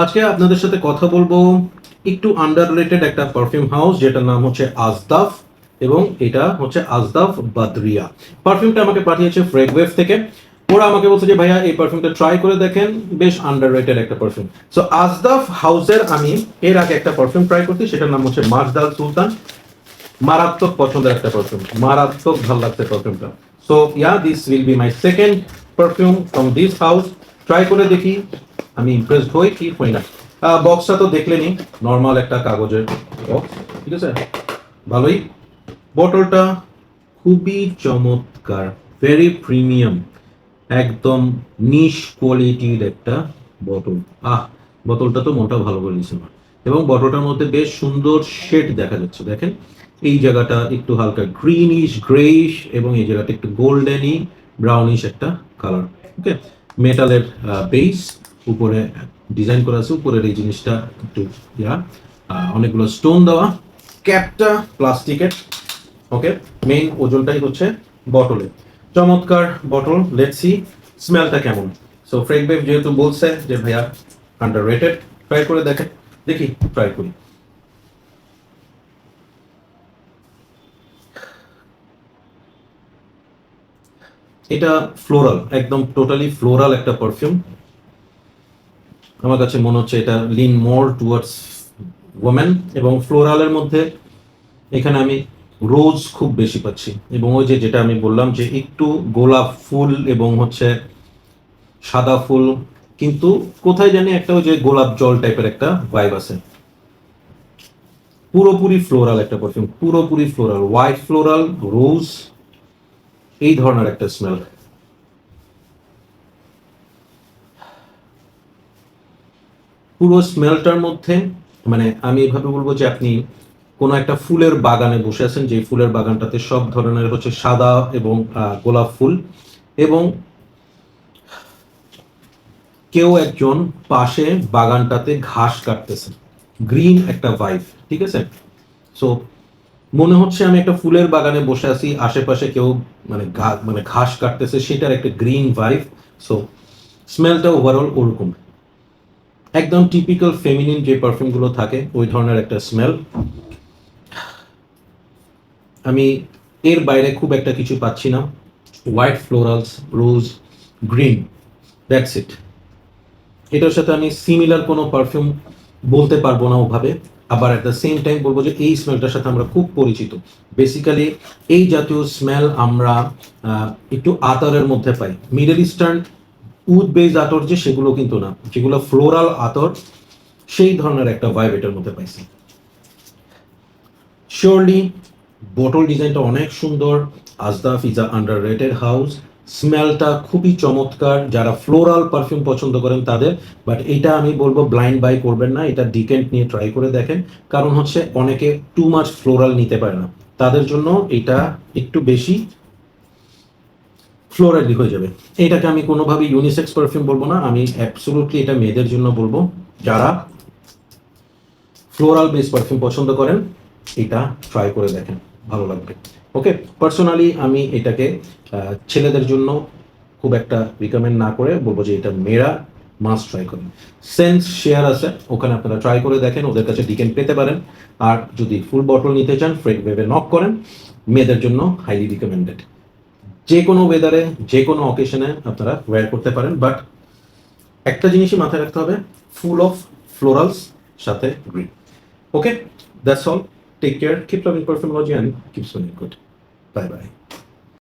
আজকে আপনাদের সাথে কথা বলবো একটু আন্ডাররেটেড একটা পারফিউম হাউস যেটার নাম হচ্ছে আজদাফ, এবং এটা হচ্ছে আজদাফ বাদরিয়া। পারফিউমটা আমাকে পাঠিয়েছে ফ্রেগওয়েভ থেকে। ওরা আমাকে বলছে যে ভাইয়া এই পারফিউমটা ট্রাই করে দেখেন, বেশ আন্ডাররেটেড একটা পারফিউম। সো আজদাফ হাউসের আমি এর আগে একটা পারফিউম ট্রাই করছি, সেটার নাম হচ্ছে মার্দাল সুলতান। মারাত্মক পছন্দের একটা পারফিউম, মারাত্মক ভালো লাগছে পারফিউমটা। So yeah, this will be my second perfume from this house. Try করে দেখি আমি ইমপ্রেসড হই কি হই না। বক্সটা তো দেখলেনি, নর্মাল একটা কাগজের বক্স, ঠিক আছে, ভালোই। বটলটা খুবই চমৎকার, ভেরি প্রিমিয়াম, একদম নিশ কোয়ালিটির একটা বটল। বোতলটা তো মনটা ভালো করে দিচ্ছে না। এবং বটলটার মধ্যে বেশ সুন্দর শেড দেখা যাচ্ছে, দেখেন এই জায়গাটা একটু হালকা গ্রিনিশ গ্রেইশ, এবং এই জায়গাটা একটু গোল্ডেনি ব্রাউনিশ একটা কালার। ওকে, মেটালের বেস, উপরে ডিজাইন করা আছে, উপরের এই জিনিসটা একটু অনেকগুলো স্টোন দেওয়া, ক্যাপটা প্লাস্টিকের। ওকে, মেইন ওজনটাই হচ্ছে বটলে। চমৎকার বটল, লেটস সি স্মেলটা কেমন। সো ফ্রেগওয়েভ যেহেতু বলছে যে ভাইয়া আন্ডাররেটেড, ট্রাই করে দেখেন, দেখি ট্রাই করি। এটা ফ্লোরাল, একদম টোটালি ফ্লোরাল একটা পারফিউম। আমার কাছে মনে হচ্ছে এটা লিন মোর টুয়ার্ডস ওমেন, এবং ফ্লোরালের মধ্যে এখানে আমি রোজ খুব বেশি পাচ্ছি, এবং ওই যে যেটা আমি বললাম যে একটু গোলাপ ফুল এবং হচ্ছে সাদা ফুল, কিন্তু কোথায় জানি একটা ওই যে গোলাপ জল টাইপের একটা ভাইব আছে। পুরোপুরি ফ্লোরাল একটা পারফিউম, পুরোপুরি ফ্লোরাল, হোয়াইট ফ্লোরাল, রোজ, এই ধরনের একটা স্মেল। পুরো স্মেলটার মধ্যে মানে আমি এভাবে বলবো যে আপনি কোনো একটা ফুলের বাগানে বসে আছেন, যে ফুলের বাগানটাতে সব ধরনের হচ্ছে সাদা এবং গোলাপ ফুল, এবং কেউ একজন পাশে বাগানটাতে ঘাস কাটতেছে, গ্রিন একটা ভাইব, ঠিক আছে। সো মনে হচ্ছে আমি একটা ফুলের বাগানে বসে আছি, আশেপাশে কেউ মানে ঘাস কাটতেছে, সেটার একটা গ্রিন ভাইব। সো স্মেলটা ওভারঅল ওরকম, একদম টিপিক্যাল ফেমিনিন যে পারফিউমগুলো থাকে ওই ধরনের একটা স্মেল। আমি এর বাইরে খুব একটা কিছু পাচ্ছি না। White florals, rose, green, that's it. এটার সাথে আমি সিমিলার কোনো পারফিউম বলতে পারবো না ওভাবে। আবার অ্যাট দ্য সেম টাইম বলবো যে এই স্মেলটার সাথে আমরা খুব পরিচিত। বেসিক্যালি এই জাতীয় স্মেল আমরা একটু আতরের মধ্যে পাই, মিডল ইস্টার্ন উড বেজ আতর যে সেগুলো কিন্তু না, যেগুলো ফ্লোরাল আতর, সেই ধরনের একটা ভাইব এটার মধ্যে পাইছি। শিওরলি বোটল ডিজাইনটা অনেক সুন্দর। আজদাফ ইজ আ আন্ডাররেটেড হাউস। স্মেলটা খুবই চমৎকার, যারা ফ্লোরাল পারফিউম পছন্দ করেন তাদের। বাট এটা আমি বলবো ব্লাইন্ড বাই করবেন না, এটা ডিকেন্ট নিয়ে ট্রাই করে দেখেন। কারণ হচ্ছে অনেকে টু মাচ ফ্লোরাল নিতে পারে না, তাদের জন্য এটা একটু বেশি ফ্লোরালি হয়ে যাবে। এটাকে আমি কোনোভাবে ইউনিসেক্স পারফিউম বলবো না, আমি অ্যাবসলুটলি এটা মেয়েদের জন্য বলবো, যারা ফ্লোরাল বেস পারফিউম পছন্দ করেন এটা ট্রাই করে দেখেন, ভালো লাগবে। ওকে, পার্সোনালি আমি এটাকে ছেলেদের জন্য খুব একটা রিকমেন্ড না করে বলবো যে এটা মেয়েরা মাস্ট ট্রাই করেন। সেন্স শেয়ার আছে, ওখানে আপনারা ট্রাই করে দেখেন, ওদের কাছে ডিকেন পেতে পারেন। আর যদি ফুল বটল নিতে চান ফ্রেগওয়েভে নক করেন, মেয়েদের জন্য হাইলি রিকমেন্ডেড। যে কোনো ওয়েদারে যে কোনো অকেশনে আপনারা ওয়্যার করতে পারেন, বাট একটা জিনিসই মাথায় রাখতে হবে, ফুল অফ ফ্লোরালস সাথে green. Okay, that's all. Take care, keep loving Perfumology, and keep smelling good. Bye bye.